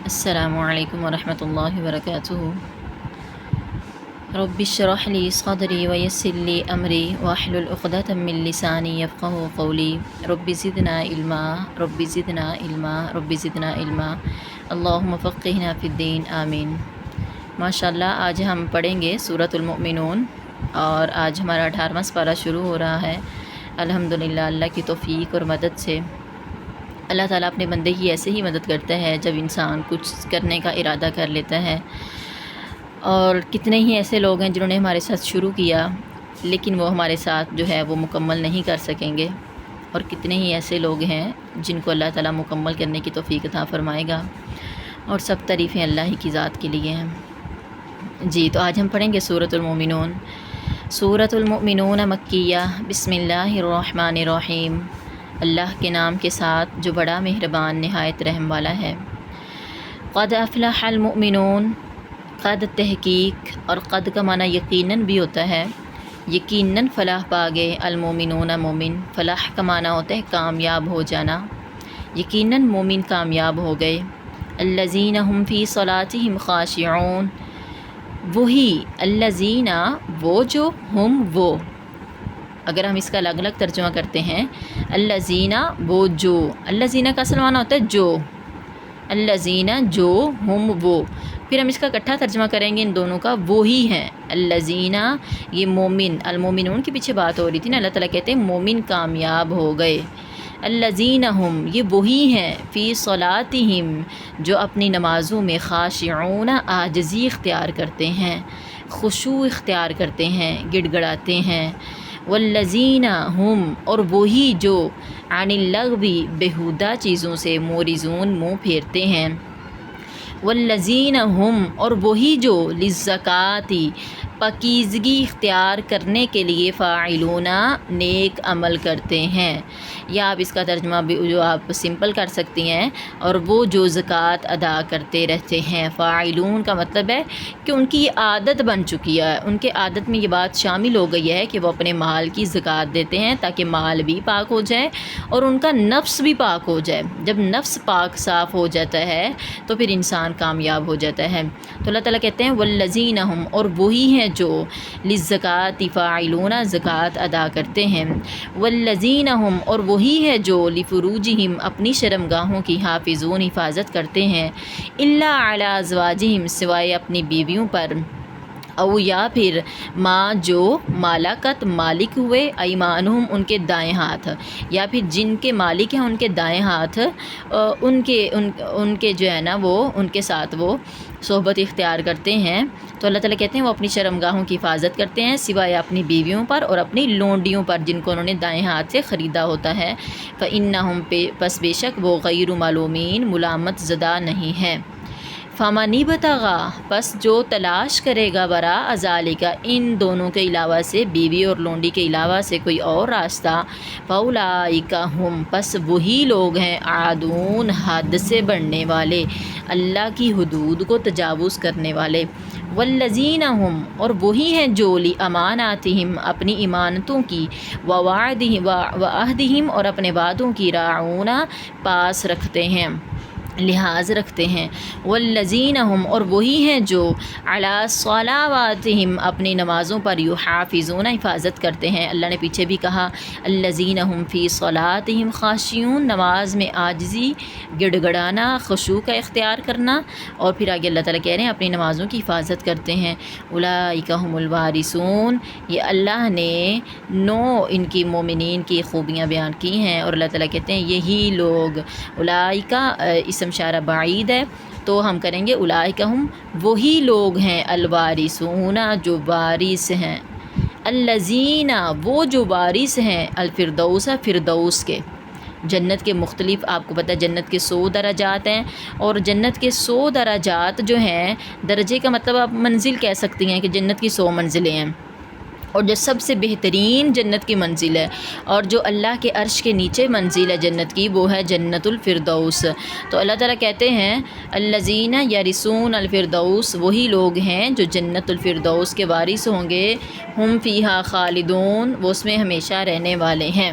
السلام علیکم ورحمۃ اللہ وبرکاتہ۔ رب اشرح لی صدری ویسر لی امری واحلل عقدۃ من لسانی یفقہوا قولی۔ رب زدنا علما رب زدنا علما رب زدنا علما اللہم فقہنا فی الدین آمین۔ ماشاءاللہ آج ہم پڑھیں گے سورۃ المؤمنون اور آج ہمارا 18واں سپارہ شروع ہو رہا ہے۔ الحمدللہ اللہ کی توفیق اور مدد سے اللہ تعالیٰ اپنے بندے کی ایسے ہی مدد کرتا ہے جب انسان کچھ کرنے کا ارادہ کر لیتا ہے، اور کتنے ہی ایسے لوگ ہیں جنہوں نے ہمارے ساتھ شروع کیا لیکن وہ ہمارے ساتھ جو ہے وہ مکمل نہیں کر سکیں گے، اور کتنے ہی ایسے لوگ ہیں جن کو اللہ تعالیٰ مکمل کرنے کی توفیق عطا فرمائے گا، اور سب تعریفیں اللہ ہی کی ذات کے لیے ہیں۔ جی تو آج ہم پڑھیں گے سورۃ المؤمنون۔ سورۃ المؤمنون مکیہ، بسم اللہ الرحمن الرحیم، اللہ کے نام کے ساتھ جو بڑا مہربان نہایت رحم والا ہے۔ قد افلح المؤمنون، قد تحقیق، اور قد کا معنی یقیناً بھی ہوتا ہے، یقیناً فلاح پا گئے، المؤمنون مومن، فلاح کا معنی ہوتا ہے کامیاب ہو جانا، یقیناً مومن کامیاب ہو گئے۔ الذین هم فی صلاتہم خاشعون، وہی الذین وہ جو، ہم وہ، اگر ہم اس کا الگ الگ ترجمہ کرتے ہیں، الذین وہ جو، الذین کا اصل معنی ہوتا ہے جو، الذین جو، ہم وہ، پھر ہم اس کا اکٹھا ترجمہ کریں گے ان دونوں کا، وہی ہیں الذین، یہ مومن، المومنون کے پیچھے بات ہو رہی تھی نا، اللہ تعالیٰ کہتے ہیں مومن کامیاب ہو گئے۔ الذین ہم، یہ وہی ہیں، فی صلاتہم، جو اپنی نمازوں میں، خاشعون، عاجزی اختیار کرتے ہیں، خشوع اختیار کرتے ہیں، گڑ گڑاتے ہیں۔ والذین ہم، اور وہی جو، عن اللغو، بیہودہ چیزوں سے، معرضون، منہ پھیرتے ہیں۔ والذین ہم، اور وہی جو، للزکوٰۃ، پاکیزگی اختیار کرنے کے لیے، فاعلون، نیک عمل کرتے ہیں، یا آپ اس کا ترجمہ بھی جو آپ سمپل کر سکتی ہیں، اور وہ جو زکوٰۃ ادا کرتے رہتے ہیں۔ فاعلون کا مطلب ہے کہ ان کی یہ عادت بن چکی ہے، ان کے عادت میں یہ بات شامل ہو گئی ہے کہ وہ اپنے مال کی زکوٰۃ دیتے ہیں تاکہ مال بھی پاک ہو جائے اور ان کا نفس بھی پاک ہو جائے۔ جب نفس پاک صاف ہو جاتا ہے تو پھر انسان کامیاب ہو جاتا ہے۔ تو اللہ تعالیٰ کہتے ہیں والذین ہم، اور وہی ہیں جو، للزکوٰۃ، فاعلون، زکوٰۃ ادا کرتے ہیں۔ والذین ہم، اور وہی ہے جو، لفروجہم، اپنی شرمگاہوں کی، حافظون، حفاظت کرتے ہیں، الا علی ازواجہم، سوائے اپنی بیویوں پر، او یا پھر ماں جو، مالکت، مالک ہوئے، ایمانہم، ان کے دائیں ہاتھ، یا پھر جن کے مالک ہیں ان کے دائیں ہاتھ، ان کے جو ہے نا وہ، ان کے ساتھ وہ صحبت اختیار کرتے ہیں۔ تو اللہ تعالیٰ کہتے ہیں وہ اپنی شرمگاہوں کی حفاظت کرتے ہیں سوائے اپنی بیویوں پر اور اپنی لونڈیوں پر جن کو انہوں نے دائیں ہاتھ سے خریدا ہوتا ہے۔ فإنہم، پس بے شک وہ، غیر ملومین، ملامت زدہ نہیں ہے۔ فمن ابتغی، پس جو تلاش کرے گا، وراء ذالک، ان دونوں کے علاوہ سے، بیوی اور لونڈی کے علاوہ سے کوئی اور راستہ، فاولئک ہم، پس وہی لوگ ہیں، عادون، حد سے بڑھنے والے، اللہ کی حدود کو تجاوز کرنے والے۔ والذین ہم، اور وہی ہیں جو، لاماناتہم، اپنی امانتوں کی، وعہدہم، اور اپنے وعدوں کی، راعون، پاس رکھتے ہیں، لحاظ رکھتے ہیں۔ والذین ہم، اور وہی ہیں جو، علی صلواتہم، اپنی نمازوں پر، یحافظون، حفاظت کرتے ہیں۔ اللہ نے پیچھے بھی کہا الذین ہم فی صلاتہم خاشعون، نماز میں عاجزی، گڑ گڑانا، خشوع کا اختیار کرنا، اور پھر آگے اللہ تعالیٰ کہہ رہے ہیں اپنی نمازوں کی حفاظت کرتے ہیں۔ اولئک ہم الوارثون، یہ اللہ نے 9 ان کی مومنین کی خوبیاں بیان کی ہیں، اور اللہ تعالیٰ کہتے ہیں یہی لوگ، اولئک اسم اشارہ بعید ہے تو ہم کریں گے اولئک ہم، وہی لوگ ہیں، الوارثون، جو وارث ہیں، الذین، وہ جو وارث ہیں، الفردوس، فردوس کے، جنت کے مختلف، آپ کو پتہ ہے جنت کے 100 درجات ہیں، اور جنت کے 100 درجات جو ہیں، درجے کا مطلب آپ منزل کہہ سکتی ہیں کہ جنت کی 100 منزلیں ہیں، اور جو سب سے بہترین جنت کی منزل ہے اور جو اللہ کے عرش کے نیچے منزل ہے جنت کی، وہ ہے جنت الفردوس۔ تو اللہ تعالیٰ کہتے ہیں الذین یرثون الفردوس، وہی لوگ ہیں جو جنت الفردوس کے وارث ہوں گے، ہم فیہا خالدون، وہ اس میں ہمیشہ رہنے والے ہیں۔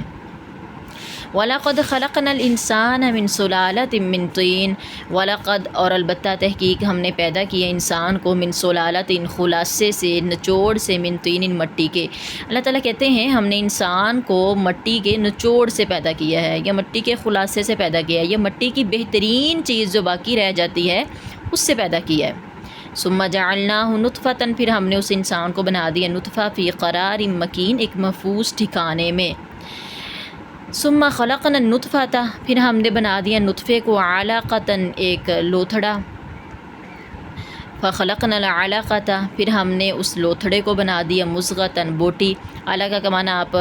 وَلَقَدْ خَلَقْنَا الْإِنسَانَ مِنْ سُلَالَةٍ مِّن طِينٍ وَلَقَدْ اور البتہ تحقیق ہم نے پیدا کیا انسان کو من سلالۃ خلاصے سے، نچوڑ سے، من طین مٹی کے۔ اللہ تعالیٰ کہتے ہیں ہم نے انسان کو مٹی کے نچوڑ سے پیدا کیا ہے، یا مٹی کے خلاصے سے پیدا کیا ہے، یا مٹی کی بہترین چیز جو باقی رہ جاتی ہے اس سے پیدا کیا ہے۔ ثم جعلناہ نطفۃ پھر ہم نے اس انسان کو بنا دیا نطفہ فی قرار مکین ایک محفوظ ٹھکانے میں۔ ثم خلقنا النطفۃ پھر ہم نے بنا دیا نطفے کو علقۃ ایک لوتھڑا۔ فخلقنا العلقۃ پھر ہم نے اس لوتھڑے کو بنا دیا مضغۃ بوٹی۔ علقہ کا معنی آپ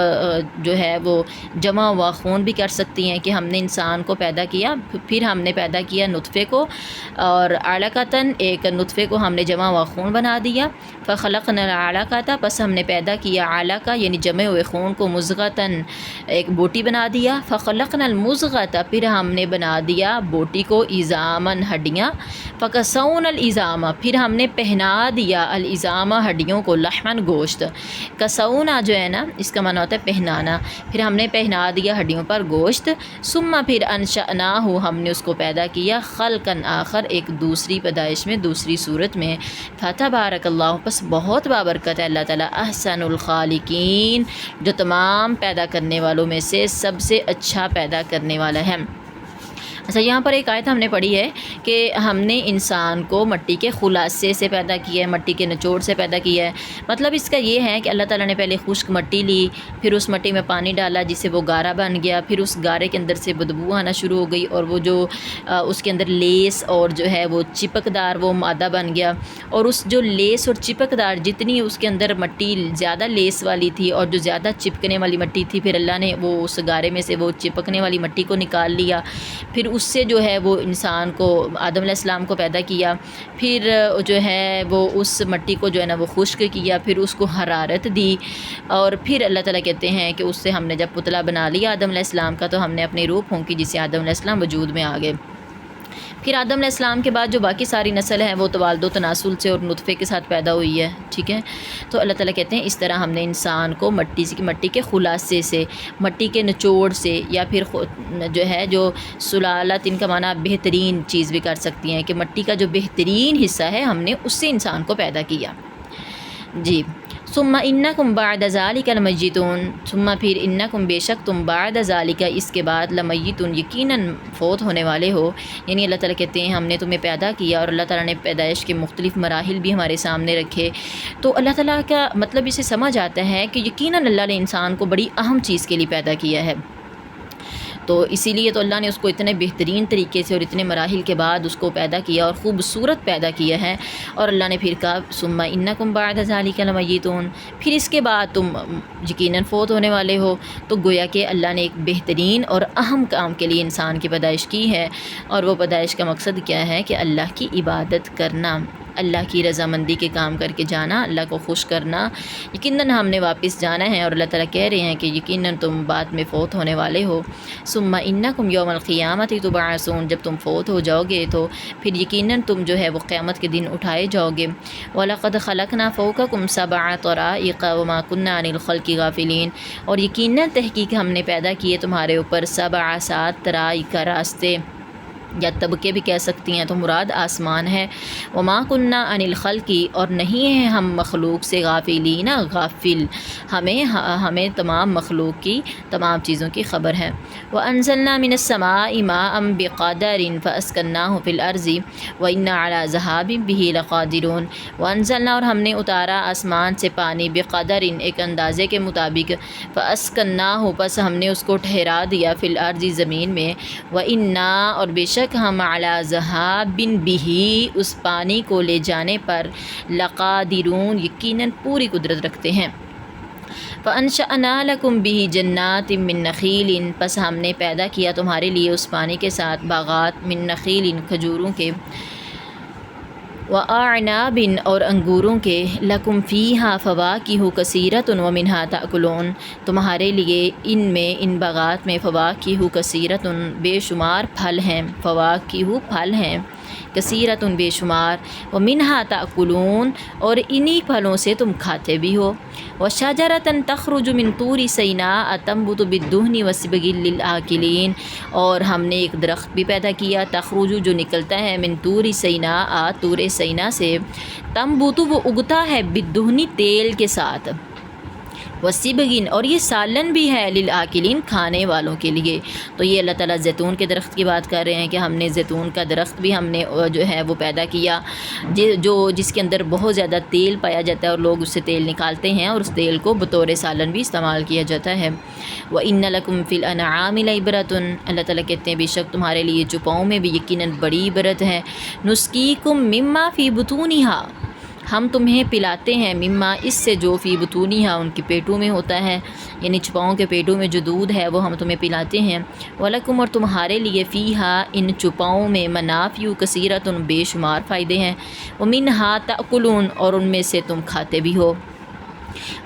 جو ہے وہ جمع ہوا خون بھی کر سکتی ہیں کہ ہم نے انسان کو پیدا کیا، پھر ہم نے پیدا کیا نطفے کو، اور علقۃ ایک نطفے کو ہم نے جمع ہوا خون بنا دیا۔ فخلقنا العلقۃ پس ہم نے پیدا کیا علقہ یعنی جمع ہوئے خون کو مضغۃ ایک بوٹی بنا دیا۔ فخلقنا المضغۃ پھر ہم نے بنا دیا بوٹی کو عظاما ہڈیاں۔ فکسونا العظام پھر ہم نے پہنا دیا العظام ہڈیوں کو لحمن گوشت۔ کسونا جو ہے نا اس کا معنی ہوتا ہے پہنانا، پھر ہم نے پہنا دیا ہڈیوں پر گوشت۔ ثم پھر انشأناہ ہم نے اس کو پیدا کیا خلقا آخر ایک دوسری پیدائش میں، دوسری صورت میں۔ فتبارک اللہ پس بہت بابرکت ہے اللہ تعالیٰ احسن الخالقین جو تمام پیدا کرنے والوں میں سے سب سے اچھا پیدا کرنے والا ہے۔ اچھا یہاں پر ایک آیت ہم نے پڑھی ہے کہ ہم نے انسان کو مٹی کے خلاصے سے پیدا کیا ہے، مٹی کے نچوڑ سے پیدا کیا ہے۔ مطلب اس کا یہ ہے کہ اللہ تعالیٰ نے پہلے خشک مٹی لی، پھر اس مٹی میں پانی ڈالا جس سے وہ گارا بن گیا، پھر اس گارے کے اندر سے بدبو آنا شروع ہو گئی، اور وہ جو اس کے اندر لیس اور جو ہے وہ چپکدار وہ مادہ بن گیا، اور اس جو لیس اور چپکدار جتنی اس کے اندر مٹی زیادہ لیس والی تھی اور جو زیادہ چپکنے والی مٹی تھی، پھر اللہ نے وہ اس گارے میں سے وہ چپکنے والی مٹی کو نکال لیا، پھر اس سے جو ہے وہ انسان کو آدم علیہ السلام کو پیدا کیا، پھر جو ہے وہ اس مٹی کو جو ہے نا وہ خشک کیا، پھر اس کو حرارت دی، اور پھر اللہ تعالیٰ کہتے ہیں کہ اس سے ہم نے جب پتلا بنا لیا آدم علیہ السلام کا تو ہم نے اپنی روح پھونکی جس سے آدم علیہ السلام وجود میں آ گئے۔ پھر آدم علیہ السلام کے بعد جو باقی ساری نسل ہے وہ توالد و تناسل سے اور نطفے کے ساتھ پیدا ہوئی ہے، ٹھیک ہے۔ تو اللہ تعالیٰ کہتے ہیں اس طرح ہم نے انسان کو مٹی کے خلاصے سے، مٹی کے نچوڑ سے، یا پھر جو ہے جو سلالت ان کا معنی آپ بہترین چیز بھی کر سکتی ہیں کہ مٹی کا جو بہترین حصہ ہے ہم نے اس سے انسان کو پیدا کیا۔ جی ثم انکم بعد ذالک لمیتون ثم پھر انکم بے شک تم بعد ذالک اس کے بعد لمیتون یقیناً فوت ہونے والے ہو، یعنی اللہ تعالیٰ کہتے ہیں ہم نے تمہیں پیدا کیا اور اللہ تعالیٰ نے پیدائش کے مختلف مراحل بھی ہمارے سامنے رکھے، تو اللہ تعالیٰ کا مطلب اسے سمجھ آتا ہے کہ یقیناً اللہ نے انسان کو بڑی اہم چیز کے لیے پیدا کیا ہے، تو اسی لیے تو اللہ نے اس کو اتنے بہترین طریقے سے اور اتنے مراحل کے بعد اس کو پیدا کیا اور خوبصورت پیدا کیا ہے، اور اللہ نے پھر کہا ثم انکم بعد ذالک لمیتون پھر اس کے بعد تم یقیناً فوت ہونے والے ہو، تو گویا کہ اللہ نے ایک بہترین اور اہم کام کے لیے انسان کی پیدائش کی ہے، اور وہ پیدائش کا مقصد کیا ہے کہ اللہ کی عبادت کرنا، اللہ کی رضامندی کے کام کر کے جانا، اللہ کو خوش کرنا۔ یقیناً ہم نے واپس جانا ہے، اور اللہ تعالیٰ کہہ رہے ہیں کہ یقیناً تم بعد میں فوت ہونے والے ہو۔ ثم انکم یوم القیامت تبعثون جب تم فوت ہو جاؤ گے تو پھر یقیناً تم جو ہے وہ قیامت کے دن اٹھائے جاؤ گے۔ وَلَقَدْ خَلَقْنَا فَوْقَكُمْ سَبْعَ طَرَائِقَ وَمَا كُنَّا عَنِ الْخَلْقِ غَافِلِينَ اور یقیناً تحقیق ہم نے پیدا کیے تمہارے اوپر 7 طرائق راستے یا طبقے بھی کہہ سکتی ہیں، تو مراد آسمان ہے۔ وما كنا عن الخلق اور نہیں ہیں ہم مخلوق سے غافلین غافل، ہمیں تمام مخلوق کی تمام چیزوں کی خبر ہے۔ وانزلنا من السماء ماء بقدر فاسكناه في الارض وانا على ذهاب به لقادرون وانزلنا اور ہم نے اتارا آسمان سے پانی بقدر ایک اندازے کے مطابق، فاسكناه پس ہم نے اس کو ٹھہرا دیا فی الارض زمین میں، وانا اور بے شک ہم علی ذہاب بہ اس پانی کو لے جانے پر لقادرون یقیناً پوری قدرت رکھتے ہیں۔ فَأَنشَأْنَا لَكُمْ بِهِ جَنَّاتٍ مِّن نَخِيلٍ پس ہم نے پیدا کیا تمہارے لیے اس پانی کے ساتھ باغات من نخیل کھجوروں کے، وَأَعْنَابٍ اور انگوروں کے، لَكُمْ فِيهَا فَوَاكِهُ كَثِيرَةٌ وَمِنْهَا تَأْكُلُونَ تمہارے لیے ان باغات میں فواکہ کثیرۃ بے شمار پھل ہیں، فواکہ پھل ہیں، کثیرۃ بے شمار، ومنہا تأکلون اور انہی پھلوں سے تم کھاتے بھی ہو، وشجرۃ تخرج من طور سیناء تنبت بالدہن وصبغ للآکلین اور ہم نے ایک درخت بھی پیدا کیا، تخرج جو نکلتا ہے، من طور سیناء طور سینا سے، تنبت وہ اگتا ہے، بالدہن تیل کے ساتھ، وصبغ اور یہ سالن بھی ہے، للآکلین کھانے والوں کے لیے۔ تو یہ اللہ تعالیٰ زیتون کے درخت کی بات کر رہے ہیں کہ ہم نے زیتون کا درخت بھی ہم نے جو ہے وہ پیدا کیا، جس کے اندر بہت زیادہ تیل پایا جاتا ہے اور لوگ اس سے تیل نکالتے ہیں اور اس تیل کو بطور سالن بھی استعمال کیا جاتا ہے۔ وَإِنَّ لَكُمْ فِي الْأَنْعَامِ لَعِبْرَةً اللہ تعالیٰ کہتے ہیں بے شک تمہارے لیے چوپاؤں میں بھی یقیناً بڑی عبرت ہے، نُسْقِيكُم مِّمَّا فِي بُطُونِهَا ہم تمہیں پلاتے ہیں، مما اس سے جو فی بطونیہا ان کے پیٹوں میں ہوتا ہے، یعنی چوپاؤں کے پیٹوں میں جو دودھ ہے وہ ہم تمہیں پلاتے ہیں، وَلَكُمْ اور تمہارے لیے فیہا ان چوپاؤں میں منافع کثیرۃ بے شمار فائدے ہیں، ومنہا تأکلون اور ان میں سے تم کھاتے بھی ہو،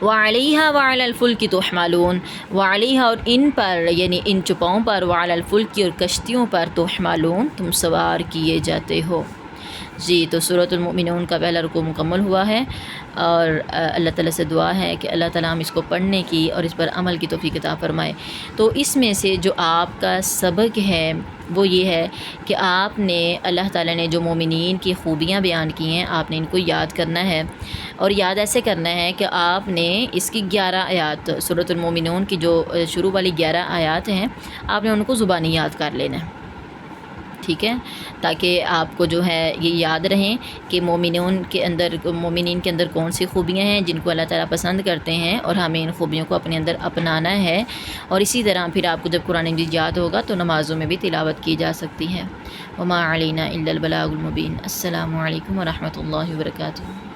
وعلیہا وعلی الفلک تحملون وعلیہا اور ان پر یعنی ان چوپاؤں پر، وعلی الفلک اور کشتیوں پر، تحملون تم سوار کیے جاتے ہو۔ جی تو سورۃ المؤمنون کا پہلا رکوع مکمل ہوا ہے، اور اللہ تعالیٰ سے دعا ہے کہ اللہ تعالیٰ ہم اس کو پڑھنے کی اور اس پر عمل کی توفیق عطا فرمائے۔ تو اس میں سے جو آپ کا سبق ہے وہ یہ ہے کہ آپ نے اللہ تعالیٰ نے جو مومنین کی خوبیاں بیان کی ہیں آپ نے ان کو یاد کرنا ہے، اور یاد ایسے کرنا ہے کہ آپ نے اس کی 11 آیات، سورۃ المؤمنون کی جو شروع والی 11 آیات ہیں آپ نے ان کو زبانی یاد کر لینا ہے، ٹھیک ہے، تاکہ آپ کو جو ہے یہ یاد رہیں کہ مومنین کے اندر کون سی خوبیاں ہیں جن کو اللہ تعالیٰ پسند کرتے ہیں، اور ہمیں ان خوبیوں کو اپنے اندر اپنانا ہے، اور اسی طرح پھر آپ کو جب قرآن مجید یاد ہوگا تو نمازوں میں بھی تلاوت کی جا سکتی ہے۔ وما علینا الا البلاغ المبین۔ السلام علیکم ورحمۃ اللہ وبرکاتہ۔